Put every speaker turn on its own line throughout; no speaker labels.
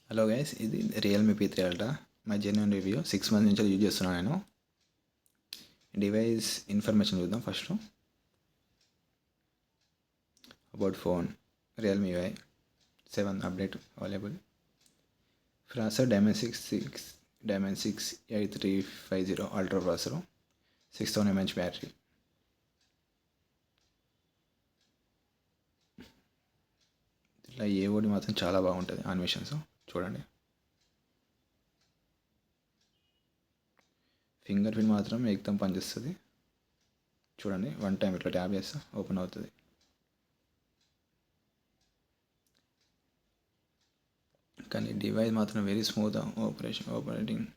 Hello guys, ఇది Realme P3 ultra. My genuine review. 6 months నుంచి use చేస్తున్నాను నేను. డివైస్ ఇన్ఫర్మేషన్ చూద్దాం first. About phone, Realme UI 7 update available. Processor Dimensity 8350 ultra processor, 6000 mAh battery. ఇట్లా ఓడి మాత్రం చాలా బాగుంటుంది. యానిమేషన్స్ చూడండి. ఫింగర్ ప్రింట్ మాత్రం ఏకదం పనిచేస్తుంది. చూడండి, వన్ టైం ఇట్లా ట్యాప్ చేస్తే ఓపెన్ అవుతుంది. కానీ డివైస్ మాత్రం వెరీ స్మూత్ ఆపరేటింగ్.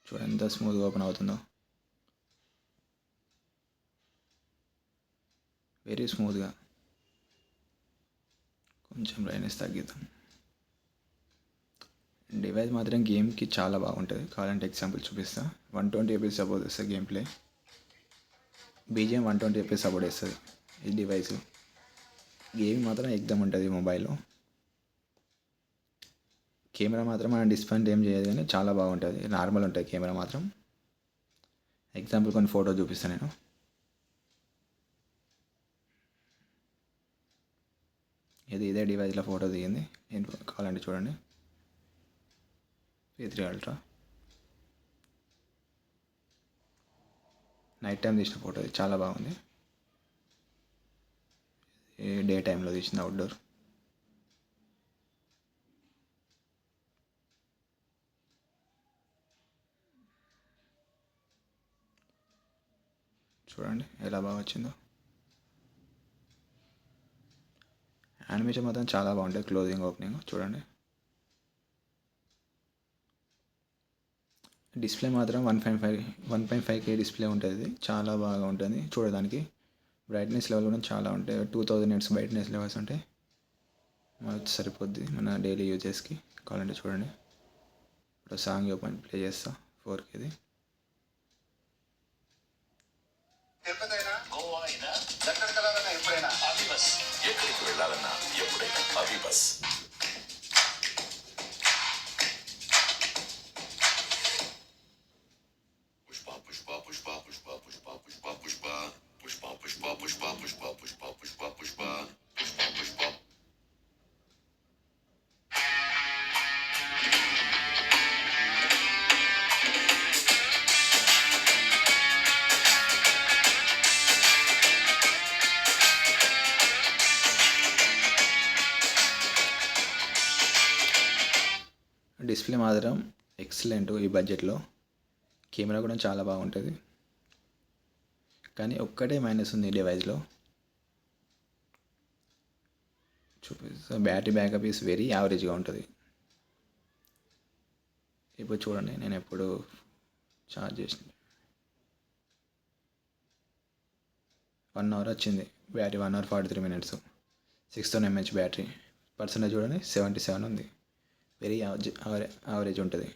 చూడండి ఎంత స్మూత్గా ఓపెన్ అవుతుందో, వెరీ స్మూత్గా. కొంచెం బ్రైట్నెస్ తగ్గిద్దాం. డివైస్ మాత్రం గేమ్కి చాలా బాగుంటుంది. కావాలంటే ఎగ్జాంపుల్ చూపిస్తా. 120 FPS సపోర్ట్ చేస్తుంది game play. BGM 120 FPS support చేస్తుంది ఈ డివైస్. గేమ్ మాత్రం ఎగ్దమ్ ఉంటుంది మొబైల్లో. కెమెరా మాత్రం మనం డిస్ప్లే ఏం చేయదు, కానీ చాలా బాగుంటుంది. నార్మల్ ఉంటుంది కెమెరా మాత్రం. ఎగ్జాంపుల్ కొన్ని ఫోటో చూపిస్తాను నేను. ఇదే డివైస్లో ఫోటో దిగింది. నేను కావాలంటే చూడండి. P3 అల్ట్రా నైట్ టైం తీసిన ఫోటో. ఇది చాలా బాగుంది. డే టైంలో తీసిన అవుట్డోర్. చూడండి ఎలా బాగా వచ్చిందో. యానిమేషన్ మాత్రం చాలా బాగుంటుంది. క్లోజింగ్, ఓపెనింగ్ చూడండి. డిస్ప్లే మాత్రం 1.5K డిస్ప్లే ఉంటుంది. చాలా బాగా ఉంటుంది చూడడానికి. బ్రైట్నెస్ లెవెల్ కూడా చాలా ఉంటాయి. 2000 nits బ్రైట్నెస్ లెవెల్స్ ఉంటాయి. మనకు సరిపోద్ది మన డైలీ యూజెస్కి. కావాలంటే చూడండి. ఇప్పుడు సాంగ్ ప్లే చేస్తా 4Kది.
ఎక్కడికి వెళ్ళాలన్నా ఎప్పుడైనా అవిబస్. పుష్ప పుష్ప పుష్ప పుష్ప పుష్ప పుష్ప పుష్ప పుష్ప పుష్ప పుష్ప పుష్ప పుష్ప పుష్ప పుష్ప పుష్ప పుష్ప.
డిస్ప్లే మాత్రం ఎక్సలెంట్ ఈ బడ్జెట్లో. కెమెరా కూడా చాలా బాగుంటుంది. కానీ ఒక్కటే మైనస్ ఉంది ఈ డివైస్లో. చూపిస్తా. బ్యాటరీ బ్యాకప్ ఈస్ వెరీ యావరేజ్గా ఉంటుంది. ఇప్పుడు చూడండి, నేను ఎప్పుడు ఛార్జ్ చేసిన 1 hour వచ్చింది battery. 1 hour 43 minutes, 6000 mAh battery. Percentage చూడండి 77 ఉంది. వెరీ యావరేజ్ ఉంటుంది.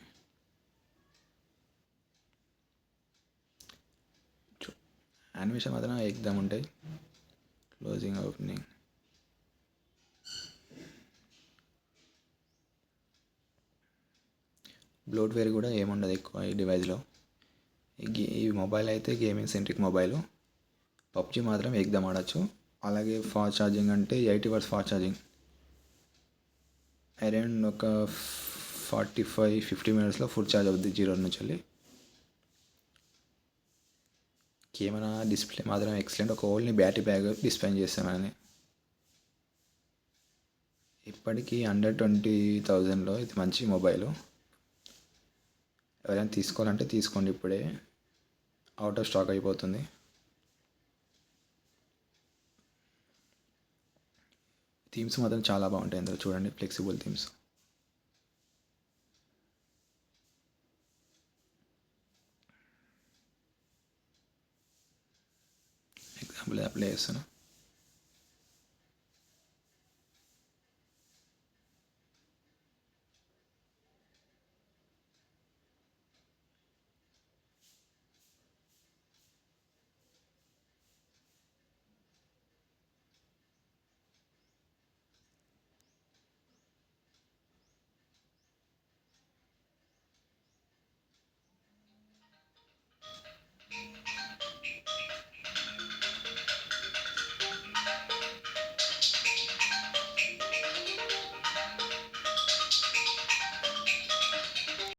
యానిమేషన్ మాత్రం ఎగ్దమ్ ఉంటాయి. Closing, opening. బ్లోట్వేర్ కూడా ఏముండదు ఎక్కువ ఈ డివైస్లో. ఈ మొబైల్ అయితే గేమింగ్ సెంట్రిక్ మొబైల్. పబ్జి మాత్రం ఎగ్దమ్ ఆడచ్చు. అలాగే ఫాస్ట్ ఛార్జింగ్ అంటే 80 watts ఫాస్ట్ ఛార్జింగ్. అరౌండ్ ఒక 45-50 minutesలో ఫుల్ ఛార్జ్ అవుద్ది 0 నుంచి వెళ్ళి. కెమెరా, డిస్ప్లే మాత్రం ఎక్సలెంట్. ఒక ఓన్లీ బ్యాటరీ బ్యాకప్ డిస్ప్లే చేస్తామని. ఇప్పటికీ అండర్ 20,000లో ఇది మంచి మొబైల్. ఎవరైనా తీసుకోవాలంటే తీసుకోండి. ఇప్పుడే అవుట్ ఆఫ్ స్టాక్ అయిపోతుంది. థీమ్స్ మాత్రం చాలా బాగుంటాయి ఇందులో. చూడండి, ఫ్లెక్సిబుల్ థీమ్స్. ఎగ్జాంపుల్ అప్లై చేస్తాను.